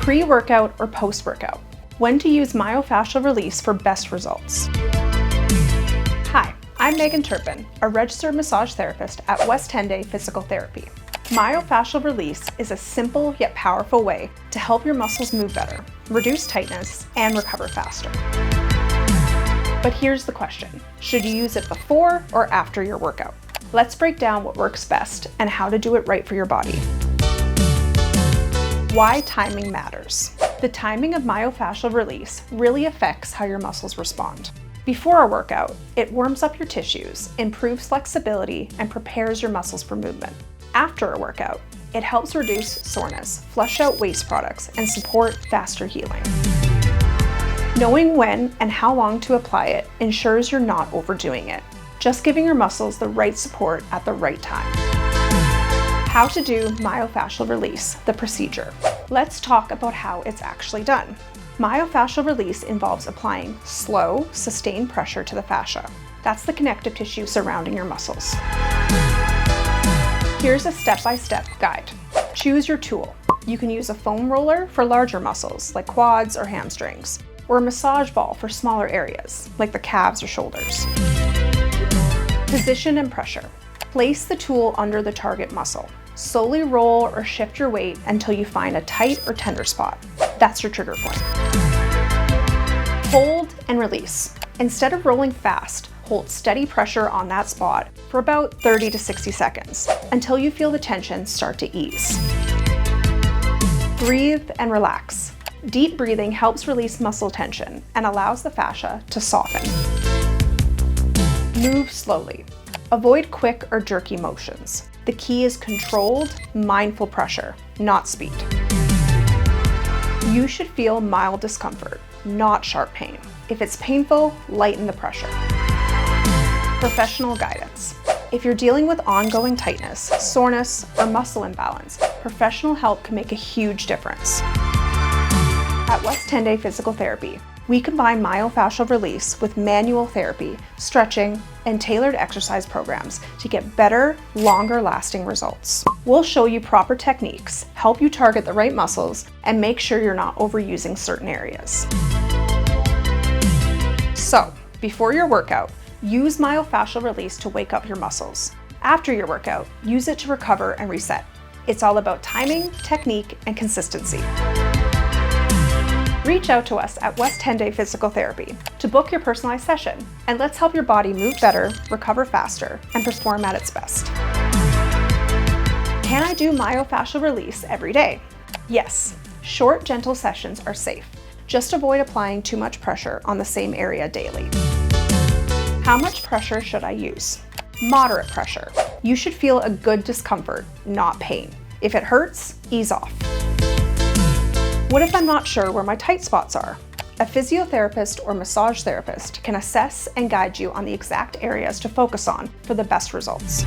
pre-workout or post-workout. When to use myofascial release for best results. Hi, I'm Turpin, a registered massage therapist at West Henday Physical Therapy. Myofascial release is a simple yet powerful way to help your muscles move better, reduce tightness, and recover faster. But here's the question: should you use it before or after your workout? Let's break down what works best and how to do it right for your body. Why timing matters. The timing of myofascial release really affects how your muscles respond. Before a workout, it warms up your tissues, improves flexibility, and prepares your muscles for movement. After a workout, it helps reduce soreness, flush out waste products, and support faster healing. Knowing when and how long to apply it ensures you're not overdoing it, just giving your muscles the right support at the right time. How to do myofascial release, the procedure. Let's talk about how it's actually done. Myofascial release involves applying slow, sustained pressure to the fascia. That's the connective tissue surrounding your muscles. Here's a step-by-step guide. Choose your tool. You can use a foam roller for larger muscles, like quads or hamstrings, or a massage ball for smaller areas, like the calves or shoulders. Position and pressure. Place the tool under the target muscle. Slowly roll or shift your weight until you find a tight or tender spot. That's your trigger point. Hold and release. Instead of rolling fast, hold steady pressure on that spot for about 30 to 60 seconds until you feel the tension start to ease. Breathe and relax. Deep breathing helps release muscle tension and allows the fascia to soften. Move slowly. Avoid quick or jerky motions. The key is controlled, mindful pressure, not speed. You should feel mild discomfort, not sharp pain. If it's painful, lighten the pressure. Professional guidance. If you're dealing with ongoing tightness, soreness, or muscle imbalance, professional help can make a huge difference. At West Henday Physical Therapy, we combine myofascial release with manual therapy, stretching, and tailored exercise programs to get better, longer-lasting results. We'll show you proper techniques, help you target the right muscles, and make sure you're not overusing certain areas. So, before your workout, use myofascial release to wake up your muscles. After your workout, use it to recover and reset. It's all about timing, technique, and consistency. Reach out to us at West Henday Physical Therapy to book your personalized session, and let's help your body move better, recover faster, and perform at its best. Can I do myofascial release every day? Yes, short, gentle sessions are safe. Just avoid applying too much pressure on the same area daily. How much pressure should I use? Moderate pressure. You should feel a good discomfort, not pain. If it hurts, ease off. What if I'm not sure where my tight spots are? A physiotherapist or massage therapist can assess and guide you on the exact areas to focus on for the best results.